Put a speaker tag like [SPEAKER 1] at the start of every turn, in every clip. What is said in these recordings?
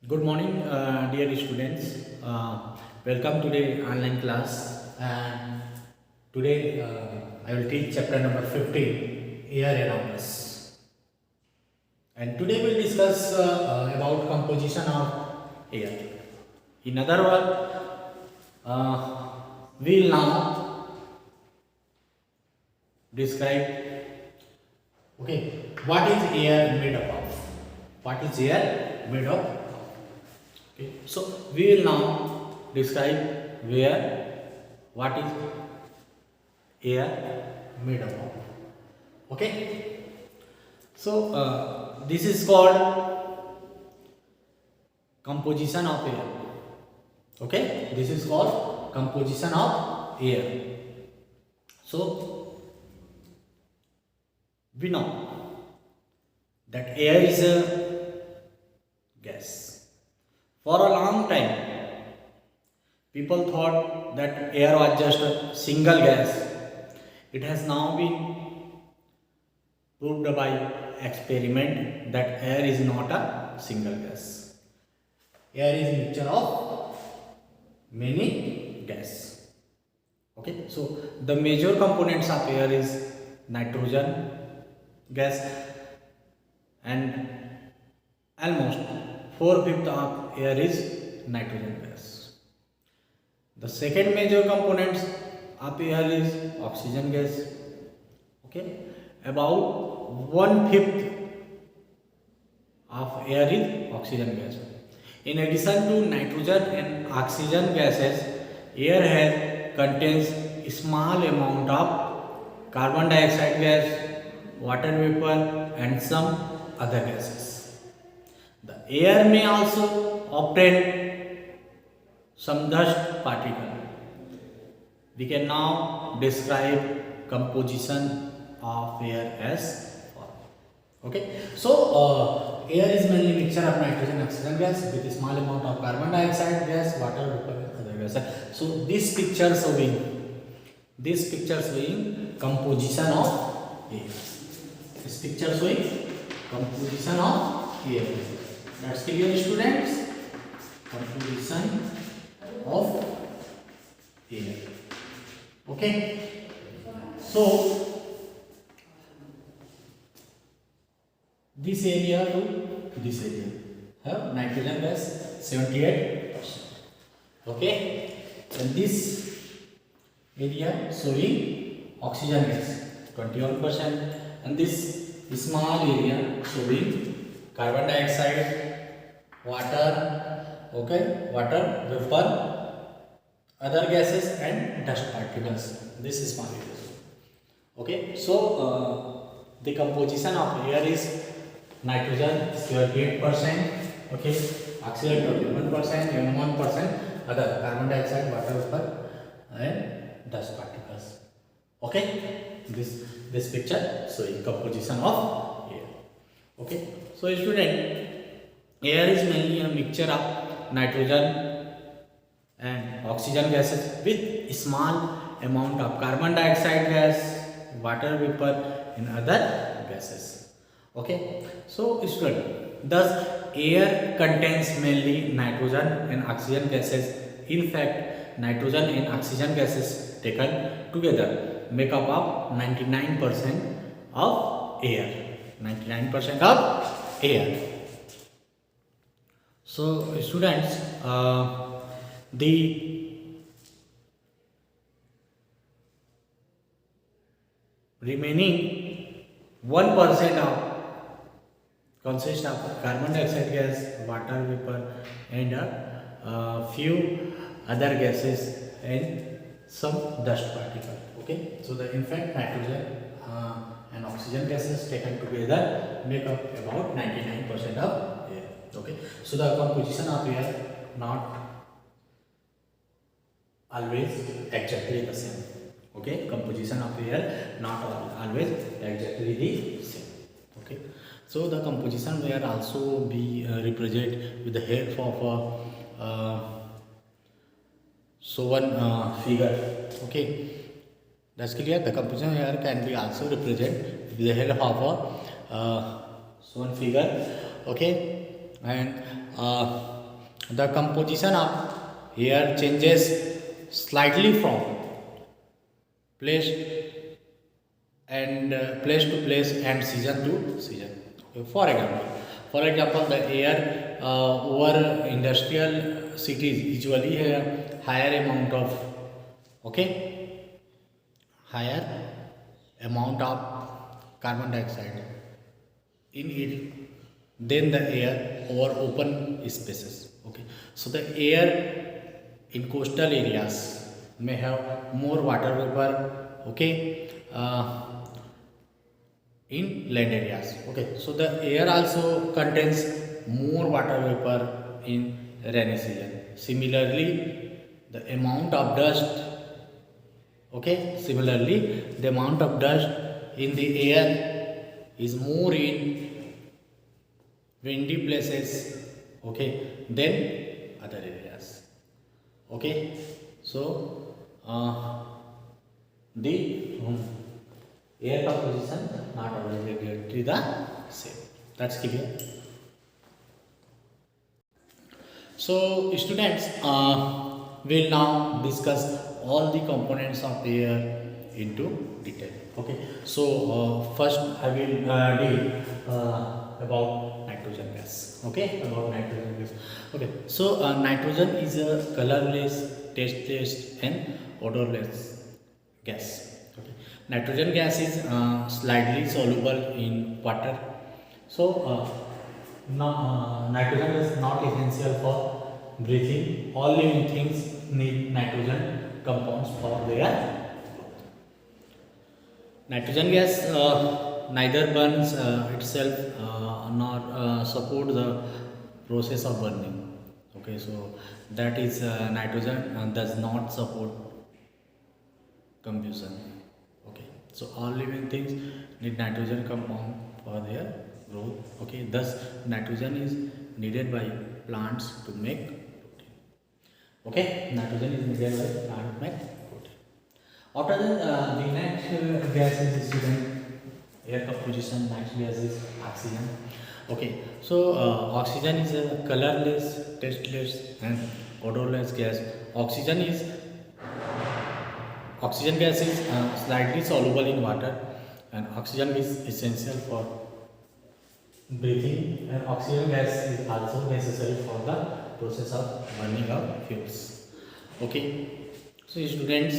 [SPEAKER 1] Good morning, dear students. Welcome to the online class. And today I will teach chapter number 15, Air Around Us. And today we will discuss about composition of air. In other words, we will now describe what is air made up of. What is air made up of? Okay, so we will now describe what is air made up of. Okay, so this is called composition of air. Okay, this is called composition of air. So we know that air is a gas. For a long time, people thought that air was just a single gas. It has now been proved by experiment that air is not a single gas. Air is a mixture of many gas. Okay, so the major components of air is nitrogen gas, and almost 4/5 of air is nitrogen gas. The second major components of air is oxygen gas. Okay, about 1/5 of air is oxygen gas. In addition to nitrogen and oxygen gases, air contains a small amount of carbon dioxide gas, water vapor, and some other gases. The air may also obtain some dust particle. We can now describe composition of air as follows. Okay, so air is mainly mixture of nitrogen and oxygen gas with a small amount of carbon dioxide gas, water vapor, and other gases. So this picture showing composition of air. This picture showing composition of air. That's clear, students. Composition of air. Okay, so this area to this area have nitrogen gas 78%. Okay, and this area showing oxygen gas 21%, and this small area showing carbon dioxide, water, water vapor, other gases, and dust particles. This is small area. Okay, so the composition of air is nitrogen 78%, okay, oxygen 21%, and 1% other carbon dioxide, water vapor, and dust particles. Okay, this picture showing composition of air. Okay, so student, air is mainly a mixture of nitrogen and oxygen gases with small amount of carbon dioxide gas, water vapor, and other gases. Okay, so student, thus air contains mainly nitrogen and oxygen gases. In fact, nitrogen and oxygen gases taken together make up of 99% of air. 99% of air. So students, the remaining 1% of consists of carbon dioxide gas, water vapor, and a few other gases and some dust particle. Okay, so the in fact nitrogen and oxygen gases taken together make up about 99% of air. Okay, so the composition of air not always exactly the same. Okay, composition of air not always exactly the same. Okay, so the composition will also be represented with the help of figure. Okay, that's clear. The composition here can be also represented with the help of a shown figure. Okay, and the composition of air changes slightly from place place to place and season to season. Okay, for example, the air over industrial cities usually have higher amount of, okay, higher amount of carbon dioxide in it than the air over open spaces. Okay, so the air in coastal areas may have more water vapor. Okay, in land areas. Okay, so the air also contains more water vapor in rainy season. Similarly, the amount of dust, okay, similarly, the amount of dust in the air is more in windy places, okay, than other areas. Okay, so the air composition not always exactly the same. That's clear. So students, will now discuss all the components of air into detail. Okay, so first I will deal about nitrogen gas. Okay, about nitrogen gas. Okay, so nitrogen is a colorless, tasteless and odorless gas. Okay. Nitrogen gas is slightly soluble in water. So nitrogen is not essential for breathing. All living things need nitrogen compounds for their. Nitrogen gas neither burns itself nor support the process of burning. Okay, so that is nitrogen does not support combustion. Okay, so all living things need nitrogen compound for their growth. Okay, thus nitrogen is needed by plants to make protein. Okay, nitrogen is needed by plant to make protein. After that, the next gas is student air composition. Next gas is oxygen. Okay, so oxygen is a colorless, tasteless, and odorless gas. Oxygen gas is slightly soluble in water, and oxygen is essential for breathing, and oxygen gas is also necessary for the process of burning of fuels. Okay, so students,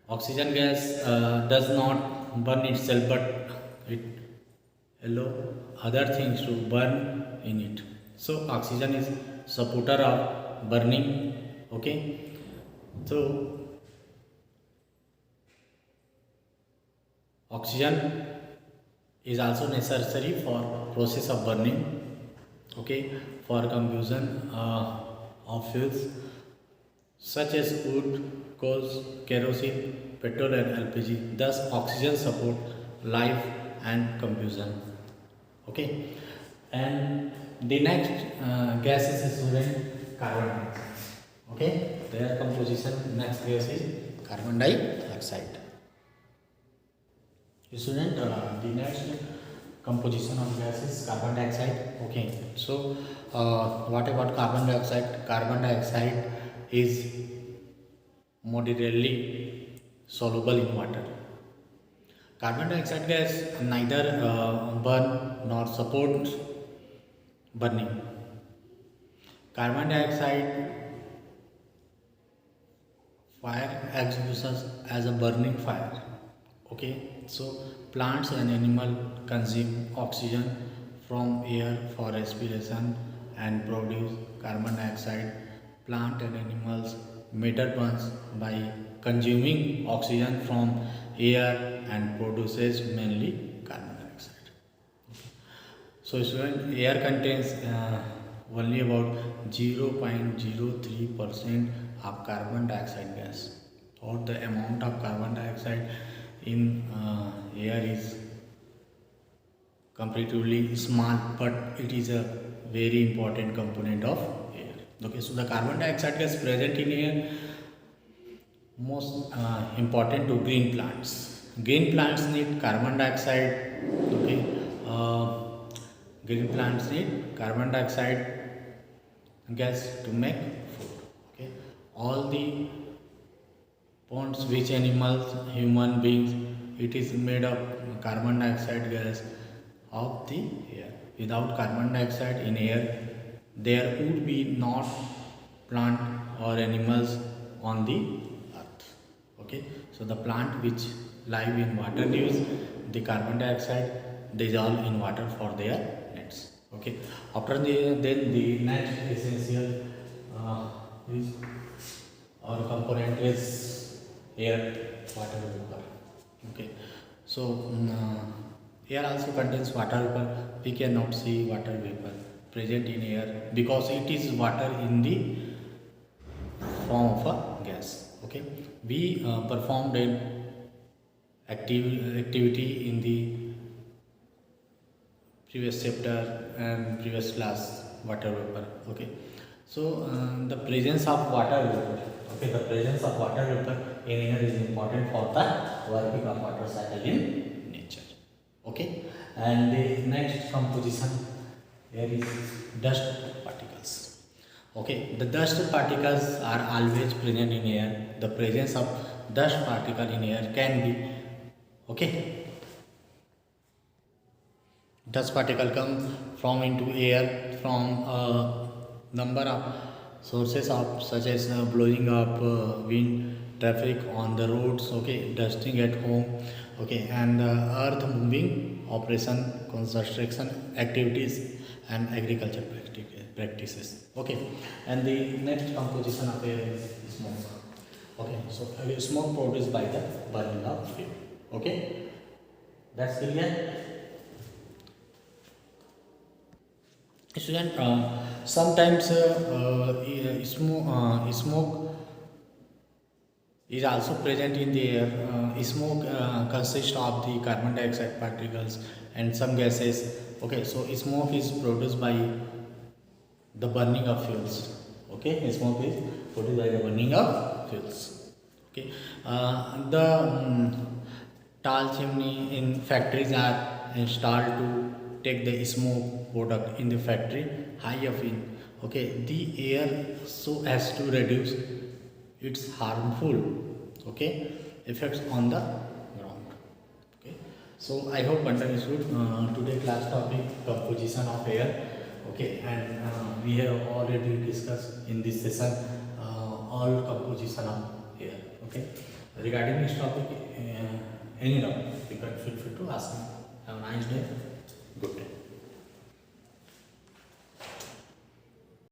[SPEAKER 1] oxygen gas does not burn itself, but it allow other things to burn in it. So oxygen is supporter of burning. Okay, so oxygen is also necessary for process of burning. Okay, for combustion of fuels such as wood, coals, kerosene, petrol and LPG. Thus oxygen support life and combustion. Okay, and the next gas is student carbon dioxide. Okay, their composition next gas is carbon dioxide. Student, the next composition of gas is carbon dioxide. Okay, so what about carbon dioxide? Carbon dioxide is moderately soluble in water. Carbon dioxide gas neither burn nor support burning. Carbon dioxide fire extinguishes as a burning fire. Okay, so plants and animal consume oxygen from air for respiration and produce carbon dioxide. Plant and animals method burns by consuming oxygen from air and produces mainly carbon dioxide. So student, air contains only about 0.03% of carbon dioxide gas, or the amount of carbon dioxide in air is comparatively small, but it is a very important component of air. Okay, so the carbon dioxide gas present in air most important to green plants. Green plants need carbon dioxide. Okay, green plants need carbon dioxide gas to make food. Okay, all the ponds which animals, human beings, it is made of carbon dioxide gas of the air. Without carbon dioxide in air, there would be not plant or animals on the earth. Okay, so the plant which live in water use the carbon dioxide dissolve in water for their needs. Okay, after then the next essential is or component is air, water vapor. Okay, so air also contains water vapor. We cannot see water vapor present in air because it is water in the form of a gas. Okay, we performed an activity in the previous chapter and previous class, water vapor. Okay, so the presence of water vapor. Okay, the presence of water vapor in air is important for the working of water cycle in nature. Okay, and the next composition here is dust particles. Okay, the dust particles are always present in air. The presence of dust particle in air can be, okay, dust particle come from into air from a number of sources of such as blowing up wind, traffic on the roads, okay, dusting at home, okay, and earth moving operation, construction activities, and agriculture practices. Okay, and the next composition of air is smoke. Okay, so smoke produced by the burning of fuel. Okay, that's clear. Student, sometimes smoke is also present in the air. Smoke consists of the carbon dioxide particles and some gases. Okay, so smoke is produced by the burning of fuels. Okay, smoke is produced by the burning of fuels. Okay, the tall chimney in factories are installed to take the smoke product in the factory high up in, okay, the air so as to reduce its harmful, okay, effects on the ground. Okay, so I hope understood today class topic composition of air. Okay, and we have already discussed in this session all composition of air. Okay, regarding this topic any doubt you can feel free to ask me. Have a nice day. Good day.